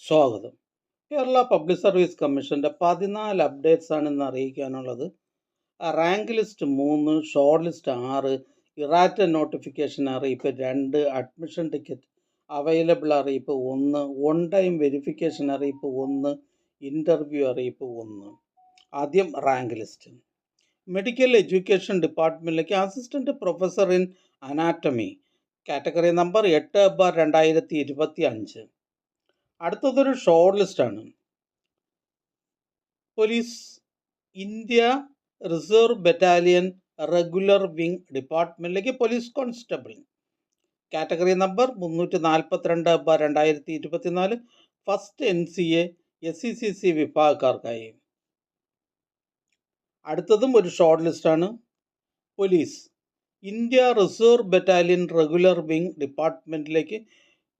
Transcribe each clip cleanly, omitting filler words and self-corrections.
സ്വാഗതം. Kerala public service കമ്മീഷൻ്റെ 14 updates ആണ് ഇന്ന് അറിയിക്കാനുള്ളത്. Rank list 3, short list 6, errata notification അറിയിപ്പ് 2, അഡ്മിഷൻ ടിക്കറ്റ് അവൈലബിൾ അറിയിപ്പ് 1, ഓൺ ടൈം വെരിഫിക്കേഷൻ അറിയിപ്പ് 1, ഇൻ്റർവ്യൂ അറിയിപ്പ് 1. ആദ്യം റാങ്ക് ലിസ്റ്റ്. മെഡിക്കൽ എഡ്യൂക്കേഷൻ ഡിപ്പാർട്ട്മെൻറ്റിലേക്ക് assistant professor in anatomy category number 8/2025. അടുത്തതൊരു ഷോർട്ട് ലിസ്റ്റാണ്. Police India reserve battalion regular wing ഡിപ്പാർട്ട്മെൻറ്റിലേക്ക് police constable category number 342/2024 first NCA SECC വിഭാഗക്കാർക്കായി. അടുത്തതും ഒരു ഷോർട്ട് ലിസ്റ്റാണ്. Police India reserve battalion regular wing ഡിപ്പാർട്ട്മെൻറ്റിലേക്ക്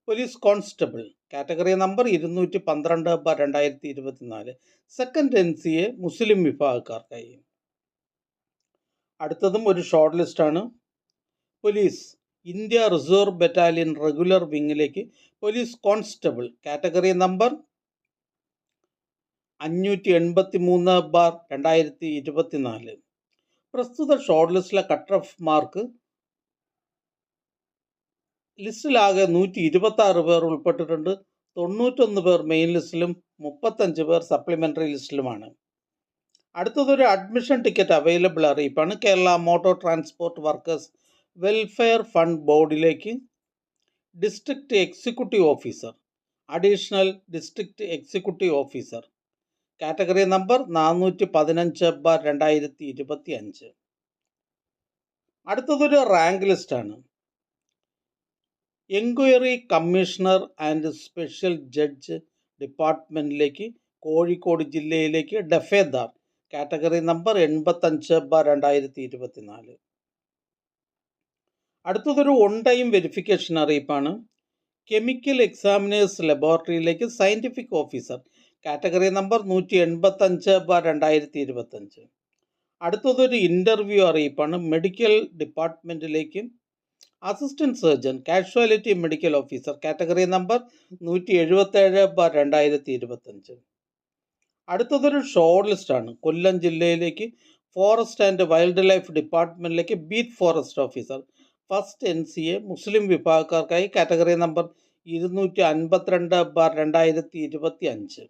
police constable category number 212/2024 second NCA Muslim വിഭാഗക്കാർക്കായി. അടുത്തതും ഒരു ഷോർട്ട് ലിസ്റ്റാണ്. Police India reserve battalion regular വിങ്ങിലേക്ക് പോലീസ് കോൺസ്റ്റബിൾ കാറ്റഗറി നമ്പർ 583/2024. പ്രസ്തുത ഷോർട്ട് ലിസ്റ്റിലെ കട്ട് ഓഫ് മാർക്ക് ലിസ്റ്റിലാകെ 126 പേർ ഉൾപ്പെട്ടിട്ടുണ്ട്. 91 പേർ മെയിൻ ലിസ്റ്റിലും 35 പേർ സപ്ലിമെൻ്ററി ലിസ്റ്റിലുമാണ്. അടുത്തതൊരു അഡ്മിഷൻ ടിക്കറ്റ് അവൈലബിൾ അറിയിപ്പാണ്. Kerala motor transport workers welfare fund ബോർഡിലേക്ക് district executive officer, additional district executive officer category number 415/2025. അടുത്തതൊരു റാങ്ക് ലിസ്റ്റാണ്. Enquiry commissioner and special judge ഡിപ്പാർട്ട്മെൻറ്റിലേക്ക് കോഴിക്കോട് ജില്ലയിലേക്ക് ഡഫേദാർ കാറ്റഗറി നമ്പർ 85/2024. അടുത്തതൊരു ഓൺ ടൈം വെരിഫിക്കേഷൻ അറിയിപ്പാണ്. കെമിക്കൽ എക്സാമിനേഴ്സ് ലബോറട്ടറിയിലേക്ക് സയൻറ്റിഫിക് ഓഫീസർ കാറ്റഗറി നമ്പർ 185/2025. അടുത്തതൊരു ഇൻ്റർവ്യൂ അറിയിപ്പാണ്. മെഡിക്കൽ ഡിപ്പാർട്ട്മെൻറ്റിലേക്ക് assistant surgeon casualty medical officer category number 177/2025. അടുത്തതൊരു ഷോർട്ട് ലിസ്റ്റാണ്. കൊല്ലം ജില്ലയിലേക്ക് ഫോറസ്റ്റ് ആൻഡ് വൈൽഡ് ലൈഫ് ഡിപ്പാർട്ട്മെൻറ്റിലേക്ക് beat forest officer first NCA Muslim വിഭാഗക്കാർക്കായി കാറ്റഗറി നമ്പർ 252/2025.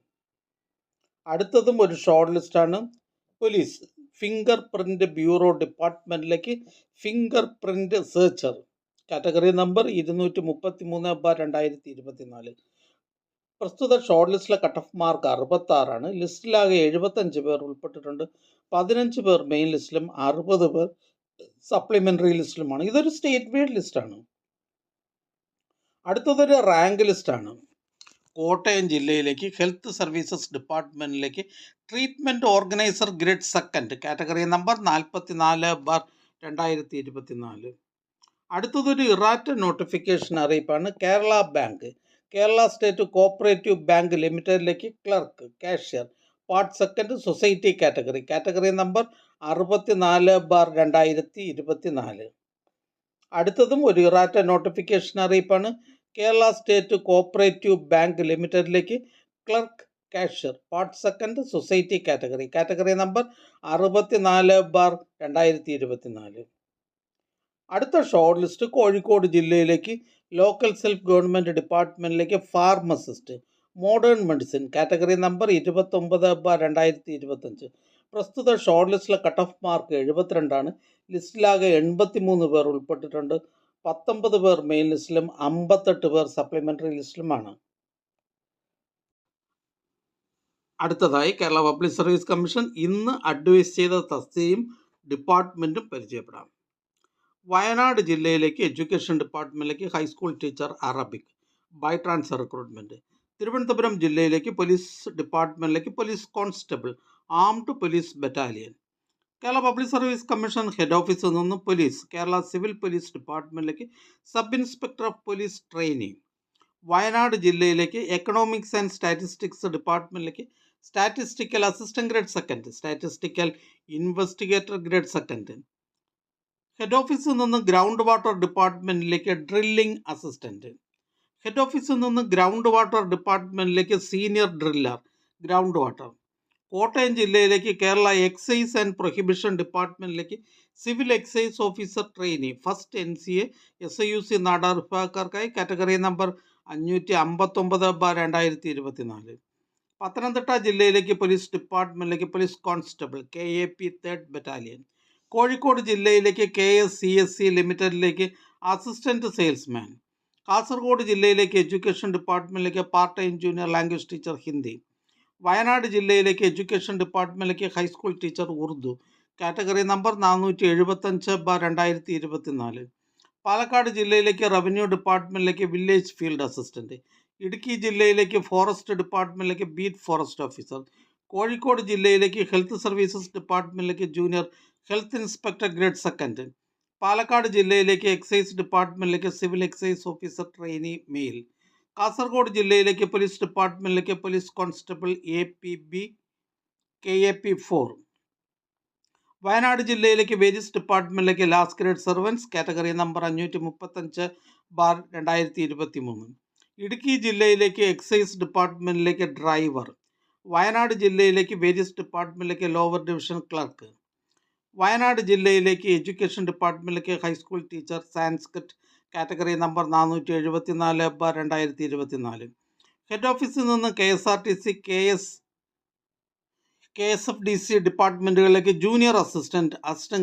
അടുത്തതും ഒരു ഷോർട്ട് ലിസ്റ്റാണ്. പോലീസ് ഫിംഗർ പ്രിൻ്റ് ബ്യൂറോ ഡിപ്പാർട്ട്മെൻറ്റിലേക്ക് finger print searcher category number 233/2024. പ്രസ്തുത ഷോർട്ട് ലിസ്റ്റിലെ കട്ട് ഓഫ് മാർക്ക് 66 ലിസ്റ്റിലാകെ 75 പേർ ഉൾപ്പെട്ടിട്ടുണ്ട്. 15 പേർ മെയിൻ ലിസ്റ്റിലും 60 പേർ സപ്ലിമെൻ്ററി ലിസ്റ്റിലുമാണ്. ഇതൊരു സ്റ്റേറ്റ് വൈഡ് ലിസ്റ്റാണ്. അടുത്തതൊരു റാങ്ക് ലിസ്റ്റാണ്. കോട്ടയം ജില്ലയിലേക്ക് ഹെൽത്ത് സർവീസസ് ഡിപ്പാർട്ട്മെൻറ്റിലേക്ക് treatment organiser grade second category number 44/2024. അടുത്തതൊരു ഇറാറ്റ നോട്ടിഫിക്കേഷൻ അറിയിപ്പാണ്. Kerala bank Kerala state cooperative bank ലിമിറ്റഡിലേക്ക് clerk cashier part second society category number 64/2024. അടുത്തതും ഒരു ഇറാറ്റ നോട്ടിഫിക്കേഷൻ അറിയിപ്പാണ്. കേരള സ്റ്റേറ്റ് കോഓപ്പറേറ്റീവ് ബാങ്ക് ലിമിറ്റഡിലേക്ക് clerk cashier part second society category number 64/2024. അടുത്ത short list Kozhikode ജില്ലയിലേക്ക് local self government ഡിപ്പാർട്ട്മെൻറ്റിലേക്ക് pharmacist modern medicine category number 29/2025. പ്രസ്തുത short ലിസ്റ്റിലെ കട്ട് ഓഫ് മാർക്ക് 72 ലിസ്റ്റിലാകെ 83 പേർ ഉൾപ്പെട്ടിട്ടുണ്ട്. 19 പേർ മെയിൻ ലിസ്റ്റിലും 58 പേർ സപ്ലിമെൻ്ററി ലിസ്റ്റിലുമാണ്. അടുത്തതായി കേരള പബ്ലിക് സർവീസ് കമ്മീഷൻ ഇന്ന് അഡ്വൈസ് ചെയ്ത തസ്തികയും ഡിപ്പാർട്ട്മെൻറ്റും പരിചയപ്പെടാം. വയനാട് ജില്ലയിലേക്ക് എഡ്യൂക്കേഷൻ ഡിപ്പാർട്ട്മെൻറ്റിലേക്ക് high school teacher Arabic by transfer recruitment. Thiruvananthapuram ജില്ലയിലേക്ക് പോലീസ് ഡിപ്പാർട്ട്മെൻറ്റിലേക്ക് police constable armed police battalion. Kerala public service commission head ഓഫീസിൽ നിന്നും പോലീസ് കേരള സിവിൽ പോലീസ് ഡിപ്പാർട്ട്മെൻറ്റിലേക്ക് sub inspector of police training. Wayanad ജില്ലയിലേക്ക് എക്കണോമിക്സ് ആൻഡ് സ്റ്റാറ്റിസ്റ്റിക്സ് ഡിപ്പാർട്ട്മെൻറ്റിലേക്ക് statistical assistant grade second statistical investigator grade second. Head ഓഫീസിൽ നിന്ന് ground water ഡിപ്പാർട്ട്മെൻറ്റിലേക്ക് drilling assistant. Head ഓഫീസിൽ നിന്ന് ground water ഡിപ്പാർട്ട്മെൻറ്റിലേക്ക് senior driller ground water. Kottayam ജില്ലയിലേക്ക് Kerala excise and prohibition ഡിപ്പാർട്ട്മെൻറ്റിലേക്ക് civil excise officer trainee first NCA SIUC Nadar വിഭാഗക്കാർക്കായി category number 559/2024. Pathanamthitta ജില്ലയിലേക്ക് police ഡിപ്പാർട്ട്മെൻറ്റിലേക്ക് police constable KAP 3rd battalion. Kozhikode ജില്ലയിലേക്ക് KSCSC ലിമിറ്റഡിലേക്ക് അസിസ്റ്റൻറ്റ് സെയിൽസ്മാൻ. കാസർഗോഡ് ജില്ലയിലേക്ക് എഡ്യൂക്കേഷൻ ഡിപ്പാർട്ട്മെൻറ്റിലേക്ക് part time junior language teacher Hindi. Wayanad ജില്ലയിലേക്ക് എഡ്യൂക്കേഷൻ ഡിപ്പാർട്ട്മെൻറ്റിലേക്ക് high school teacher Urdu category number 475/2024. Palakkad ജില്ലയിലേക്ക് revenue ഡിപ്പാർട്ട്മെൻറ്റിലേക്ക് village field assistant. Idukki ജില്ലയിലേക്ക് ഫോറസ്റ്റ് ഡിപ്പാർട്ട്മെൻറ്റിലേക്ക് ബീറ്റ് ഫോറസ്റ്റ് ഓഫീസർ. കോഴിക്കോട് ജില്ലയിലേക്ക് ഹെൽത്ത് സർവീസസ് ഡിപ്പാർട്ട്മെൻറ്റിലേക്ക് junior health inspector grade 2. Palakkad ജില്ലയിലേക്ക് എക്സൈസ് ഡിപ്പാർട്ട്മെൻറ്റിലേക്ക് civil excise officer trainee male. Kasaragod ജില്ലയിലേക്ക് പോലീസ് ഡിപ്പാർട്ട്മെൻറ്റിലേക്ക് police constable APB KAP 4. Wayanad ജില്ലയിലേക്ക് വേജസ് ഡിപ്പാർട്ട്മെൻറ്റിലേക്ക് last grade servants category number 535/2023. Idukki ജില്ലയിലേക്ക് എക്സൈസ് ഡിപ്പാർട്ട്മെൻറ്റിലേക്ക് ഡ്രൈവർ. വയനാട് ജില്ലയിലേക്ക് വേജസ് ഡിപ്പാർട്ട്മെൻറ്റിലേക്ക് ലോവർ ഡിവിഷൻ ക്ലർക്ക്. വയനാട് ജില്ലയിലേക്ക് എഡ്യൂക്കേഷൻ ഡിപ്പാർട്ട്മെൻറ്റിലേക്ക് high school teacher Sanskrit category number 474/2024. Head ഓഫീസിൽ നിന്ന് KSRTC KSFDC ഡിപ്പാർട്ട്മെൻറ്റുകളിലേക്ക് junior assistant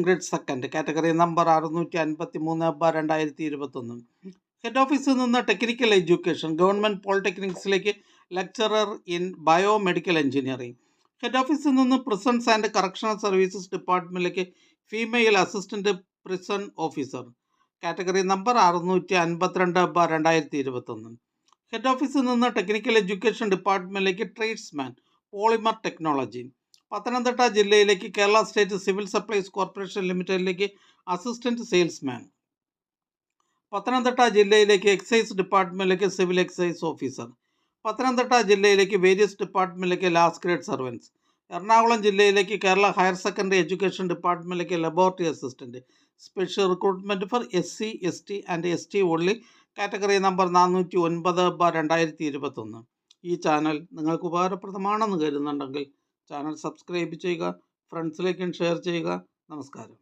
grade 2 category number 653/2021. Head ഓഫീസിൽ നിന്ന് ടെക്നിക്കൽ എഡ്യൂക്കേഷൻ ഗവൺമെൻറ് പോളിടെക്നിക്സിലേക്ക് lecturer in biomedical engineering. Head ഓഫീസിൽ നിന്ന് പ്രിസൺസ് ആൻഡ് കറക്ഷണൽ സർവീസസ് ഡിപ്പാർട്ട്മെൻറ്റിലേക്ക് female assistant prison officer category number 652/2021. Head ഓഫീസിൽ നിന്ന് ടെക്നിക്കൽ എഡ്യൂക്കേഷൻ ഡിപ്പാർട്ട്മെൻറ്റിലേക്ക് ട്രേഡ്സ്മാൻ പോളിമർ ടെക്നോളജി. പത്തനംതിട്ട ജില്ലയിലേക്ക് Kerala state civil supplies corporation ലിമിറ്റഡിലേക്ക് അസിസ്റ്റൻറ്റ് സെയിൽസ്മാൻ. പത്തനംതിട്ട ജില്ലയിലേക്ക് എക്സൈസ് ഡിപ്പാർട്ട്മെൻറ്റിലേക്ക് സിവിൽ എക്സൈസ് ഓഫീസർ. പത്തനംതിട്ട ജില്ലയിലേക്ക് വേരിയസ് ഡിപ്പാർട്ട്മെൻറ്റിലേക്ക് ലാസ്റ്റ് ഗ്രേഡ് സർവൻസ്. എറണാകുളം ജില്ലയിലേക്ക് കേരള ഹയർ സെക്കൻഡറി എഡ്യൂക്കേഷൻ ഡിപ്പാർട്ട്മെൻറ്റിലേക്ക് laboratory assistant special recruitment for SC ST and ST only category number 409/2021. ഈ channel നിങ്ങൾക്ക് ഉപകാരപ്രദമാണെന്ന് കരുതുന്നുണ്ടെങ്കിൽ ചാനൽ സബ്സ്ക്രൈബ് ചെയ്യുക, ഫ്രണ്ട്സിലേക്കും ഷെയർ ചെയ്യുക. നമസ്കാരം.